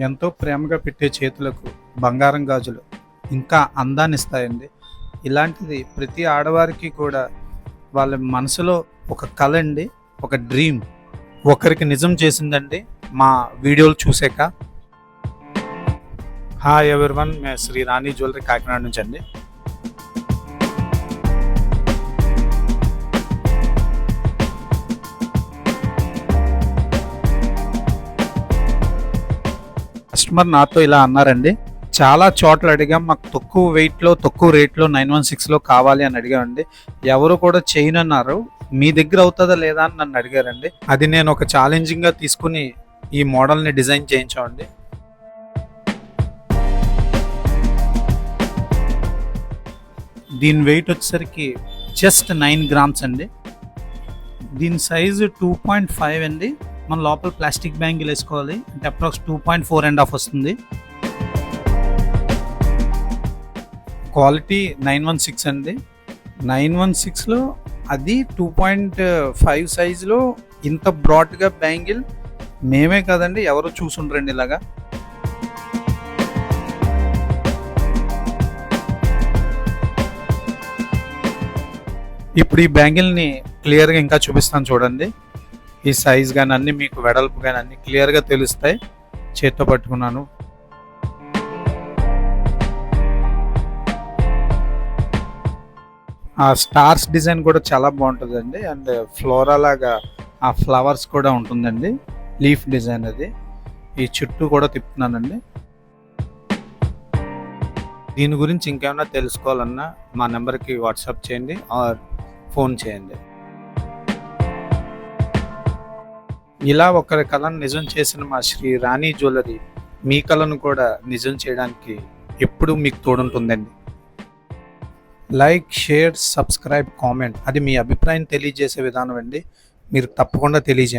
ఎంతో ప్రేమగా పెట్టే చేతులకు బంగారం గాజులు ఇంకా అందాన్ని ఇస్తాయండి. ఇలాంటిది ప్రతి ఆడవారికి కూడా వాళ్ళ మనసులో ఒక కల అండి, ఒక డ్రీమ్ ఒకరికి నిజం చేసిందండి మా వీడియోలు చూసాక. హాయ్ ఎవరివన్, మేము శ్రీ రాణి జ్యువెలరీ కాకినాడ నుంచి అండి. కస్టమర్ నాతో ఇలా అన్నారండి, చాలా చోట్ల అడిగాం, మాకు తక్కువ వెయిట్లో తక్కువ రేట్లో 916లో కావాలి అని అడిగామండి. ఎవరు కూడా చేయను అన్నారు. మీ దగ్గర అవుతుందా లేదా అని నన్ను అడిగారండి. అది నేను ఒక ఛాలెంజింగ్గా తీసుకుని ఈ మోడల్ని డిజైన్ చేయించామండి. దీని వెయిట్ వచ్చేసరికి జస్ట్ 9 గ్రామ్స్ అండి. దీని సైజు 2.5 అండి. మన లోపల ప్లాస్టిక్ బ్యాంగిల్ వేసుకోవాలి అంటే అప్రాక్స్ 2.4.5 వస్తుంది. క్వాలిటీ 916 అండి. 916లో అది 2.5 సైజులో ఇంత బ్రాడ్గా బ్యాంగిల్ మేమే కదండి, ఎవరు చూసుండ్రండి ఇలాగా. ఇప్పుడు ఈ బ్యాంగిల్ని క్లియర్గా ఇంకా చూపిస్తాను చూడండి. ఈ సైజ్ కానీ అన్నీ మీకు వెడల్పు కానీ అన్నీ క్లియర్గా తెలుస్తాయి. చేత్తో పట్టుకున్నాను. ఆ స్టార్స్ డిజైన్ కూడా చాలా బాగుంటుందండి. అండ్ ఫ్లోరా లాగా ఆ ఫ్లవర్స్ కూడా ఉంటుందండి, లీఫ్ డిజైన్ అది. ఈ చుట్టూ కూడా తిప్పుతున్నానండి. దీని గురించి ఇంకేమైనా తెలుసుకోవాలన్నా మా నెంబర్కి వాట్సాప్ చేయండి ఆర్ ఫోన్ చేయండి. ఇలా ఒకరి కళను నిజం చేసిన మా శ్రీ రాణి జ్యువెలరీ మీ కళను కూడా నిజం చేయడానికి ఎప్పుడూ మీకు తోడుంటుందండి. లైక్, షేర్, సబ్స్క్రైబ్, కామెంట్, అది మీ అభిప్రాయం తెలియజేసే విధానం అండి. మీరు తప్పకుండా తెలియజేయండి.